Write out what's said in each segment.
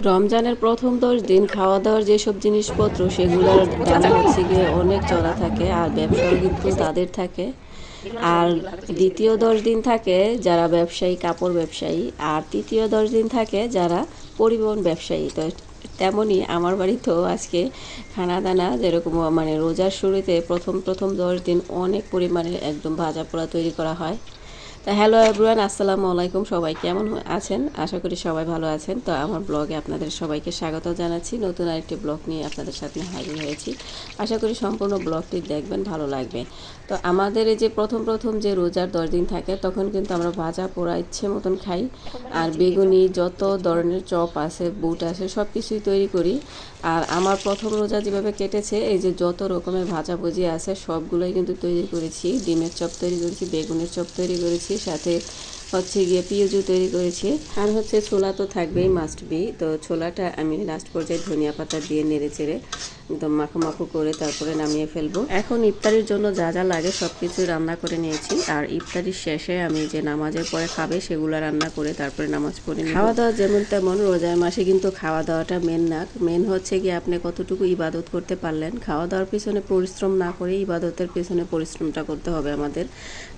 রমজানের প্রথম ১০ দিন খাওয়া দাওয়ার যেসব জিনিসপত্র সেগুলোর দাম হচ্ছে গিয়ে অনেক চড়া থাকে, আর ব্যবসাও কিন্তু তাদের থাকে। আর দ্বিতীয় ১০ দিন থাকে যারা ব্যবসায়ী, কাপড় ব্যবসায়ী, আর তৃতীয় ১০ দিন থাকে যারা পরিবহন ব্যবসায়ী। তো তেমনই আমার বাড়িতেও আজকে খানা দানা যেরকম মানে রোজার শুরুতে প্রথম প্রথম ১০ দিন অনেক পরিমাণে একদম ভাজা পোড়া তৈরি করা হয়। তো হ্যালো এভরিওয়ান, আসসালামু আলাইকুম। সবাই কেমন আছেন? আশা করি সবাই ভালো আছেন। তো আমার ব্লগে আপনাদের সবাইকে স্বাগত জানাচ্ছি। নতুন আরেকটি ব্লগ নিয়ে আপনাদের সাথে হাজির হয়েছি। আশা করি সম্পূর্ণ ব্লগটি দেখবেন, ভালো লাগবে। তো আমাদের এই যে প্রথম প্রথম যে রোজার ১০ দিন থাকে তখন কিন্তু আমরা ভাজা পোড়া ইচ্ছে মতন খাই, আর বেগুনি যত ধরনের চপ আছে, বুট আছে, সব কিছুই তৈরি করি। আর আমার প্রথম রোজা যেভাবে কেটেছে, এই যে যত রকমের ভাজাভুজি আছে সবগুলোই কিন্তু তৈরি করেছি। ডিমের চপ তৈরি করেছি, বেগুনের চপ তৈরি করেছি, সাথে হচ্ছে গিয়ে পেঁয়াজু তৈরি করেছি, আর হচ্ছে ছোলা তো থাকবেই, মাস্ট বি। তো ছোলাটা আমি লাস্ট পর্যায়ে ধনিয়া পাতা দিয়ে নেড়ে চেড়ে একদম মাখো মাখো করে তারপরে নামিয়ে ফেলবো। এখন ইফতারির জন্য যা যা লাগে সব কিছু রান্না করে নিয়েছি, আর ইফতারির শেষে আমি যে নামাজের পরে খাবে সেগুলো রান্না করে তারপরে নামাজ পড়ে নিই। খাওয়া দাওয়া যেমন তেমন, রোজার মাসে কিন্তু খাওয়া দাওয়াটা মেন না। মেন হচ্ছে গিয়ে আপনি কতটুকু ইবাদত করতে পারলেন। খাওয়া দাওয়ার পিছনে পরিশ্রম না করে ইবাদতের পিছনে পরিশ্রমটা করতে হবে আমাদের,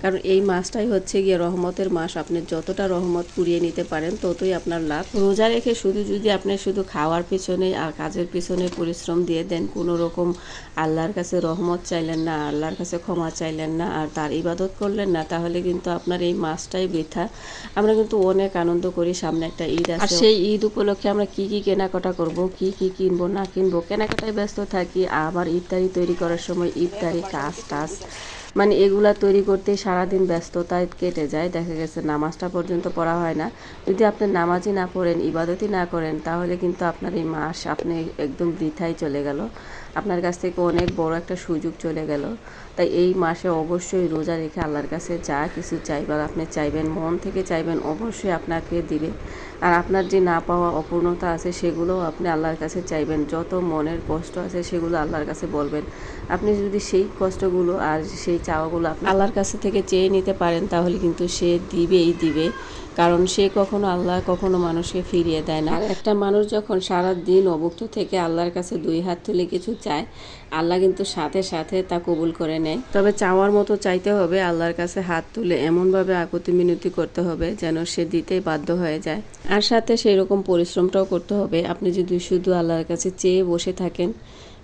কারণ এই মাসটাই হচ্ছে গিয়ে রহমতের মাস। আপনি যতটা রহমত কুড়িয়ে নিতে পারেন ততই আপনার লাভ। রোজা রেখে শুধু যদি আপনি শুধু খাওয়ার পিছনে আর কাজের পিছনে পরিশ্রম দিয়ে দেন, কোনো রকম আল্লাহর কাছে রহমত চাইলেন না, আল্লাহর কাছে ক্ষমা চাইলেন না, আর তার ইবাদত করলেন না, তাহলে কিন্তু আপনার এই মাসটাই বৃথা। আমরা কিন্তু অনেক আনন্দ করি, সামনে একটা ঈদ আছে, আর সেই ঈদ উপলক্ষে আমরা কি কি কেনাকাটা করব, কি কি কিনবো না কিনবো, কেনাকাটায় ব্যস্ত থাকি। আবার ইফতারি তৈরি করার সময় ইফতারি কাজ টাজ মানে এগুলা তৈরি করতেই সারাদিন ব্যস্ততায় কেটে যায়। দেখা গেছে নামাজটা পর্যন্ত পড়া হয় না। যদি আপনি নামাজই না পড়েন, ইবাদতই না করেন, তাহলে কিন্তু আপনার এই মাস আপনি একদম বৃথাই চলে গেল, আপনার কাছ থেকে অনেক বড় একটা সুযোগ চলে গেল। তাই এই মাসে অবশ্যই রোজা রেখে আল্লাহর কাছে যা কিছু চাইবার আপনি চাইবেন, মন থেকে চাইবেন, অবশ্যই আপনাকে দিবে। আর আপনার যে না পাওয়া অপূর্ণতা আছে সেগুলোও আপনি আল্লাহর কাছে চাইবেন। যত মনের কষ্ট আছে সেগুলো আল্লাহর কাছে বলবেন। আপনি যদি সেই কষ্টগুলো আর সেই চাওয়াগুলো আপনি আল্লাহর কাছে থেকে চেয়ে নিতে পারেন, তাহলে কিন্তু সে দিবেই দিবে। কারণ সে কখনো আল্লাহ কখনো মানুষকে ফিরিয়ে দেয় না। আর একটা মানুষ যখন সারা দিন অভুক্ত থেকে আল্লাহর কাছে ২ হাত তুলে কিছু চায়, আল্লাহ কিন্তু সাথে সাথে তা কবুল করে নেয়। তবে চাওয়ার মতো চাইতে হবে, আল্লাহর কাছে হাত তুলে এমনভাবে আকুতি মিনতি করতে হবে যেন সে দিতেই বাধ্য হয়ে যায়। আর সাথে সেই রকম পরিশ্রমটাও করতে হবে। আপনি যদি শুধু আল্লাহর কাছে চেয়ে বসে থাকেন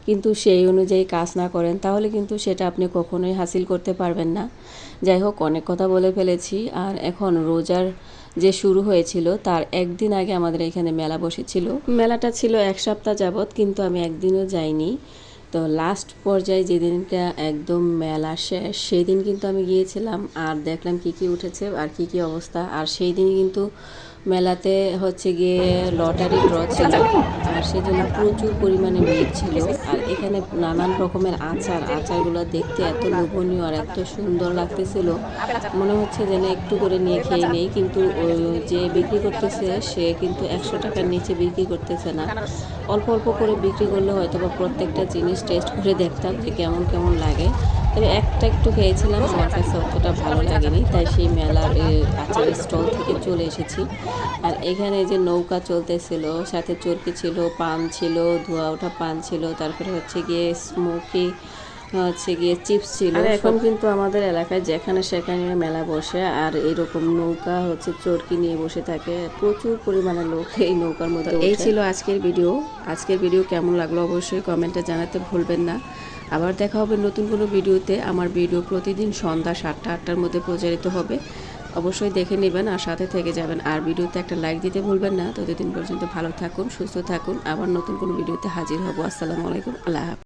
কিন্তু সেই অনুযায়ী কাজ না করেন, তাহলে কিন্তু সেটা আপনি কখনোই হাসিল করতে পারবেন না। যাই হোক, অনেক কথা বলে ফেলেছি। আর এখন রোজার যে শুরু হয়েছিল তার একদিন আগে আমাদের এখানে মেলা বসেছিল। মেলাটা ছিল ১ সপ্তাহ যাবৎ, কিন্তু আমি একদিনও যাইনি। তো লাস্ট পর্যায়ে যেদিনটা একদম মেলা শেষ সেই দিন কিন্তু আমি গিয়েছিলাম, আর দেখলাম কি কি উঠেছে আর কি কি অবস্থা। আর সেই দিন কিন্তু মেলাতে হচ্ছে গিয়ে লটারি ড্র ছিল, আর সেজন্য প্রচুর পরিমাণে ভিড় ছিল। আর এখানে নানান রকমের আচারগুলো দেখতে এত লোভনীয় আর এত সুন্দর লাগতেছিল, মনে হচ্ছে যেন একটু করে নিয়ে খেয়ে নেই। কিন্তু যে বিক্রি করতেছে সে কিন্তু ১০০ টাকার নিচে বিক্রি করতেছে না, অল্প অল্প করে বিক্রি করলে হয়তো বা প্রত্যেকটা জিনিস টেস্ট করে দেখতাম যে কেমন কেমন লাগে। তবে একটা একটু খেয়েছিলাম, আমার কাছে অতটা ভালো লাগেনি, তাই সেই মেলার আচারের স্টল থেকে চলে এসেছি। আর এখানে যে নৌকা চলতেছিল, সাথে চরকি ছিল, পান ছিল, ধোয়া ওঠা পান ছিল, তারপরে হচ্ছে গিয়ে স্মোকি হচ্ছে গিয়ে চিপস ছিল। আর এখন কিন্তু আমাদের এলাকায় যেখানে সেখানে মেলা বসে, আর এরকম নৌকা হচ্ছে চরকি নিয়ে বসে থাকে, প্রচুর পরিমাণে লোক এই নৌকার মধ্যে। এই ছিল আজকের ভিডিও। আজকের ভিডিও কেমন লাগলো অবশ্যই কমেন্টে জানাতে ভুলবেন না। আবার দেখা হবে নতুন কোনো ভিডিওতে। আমার ভিডিও প্রতিদিন সন্ধ্যা ৭টা ৮টার মধ্যে প্রচারিত হবে, অবশ্যই দেখে নেবেন আর সাথে থেকে যাবেন। আর ভিডিওতে একটা লাইক দিতে ভুলবেন না। ততদিন পর্যন্ত ভালো থাকুন, সুস্থ থাকুন। আবার নতুন কোনো ভিডিওতে হাজির হব। আসসালামু আলাইকুম, আল্লাহ হাফেজ।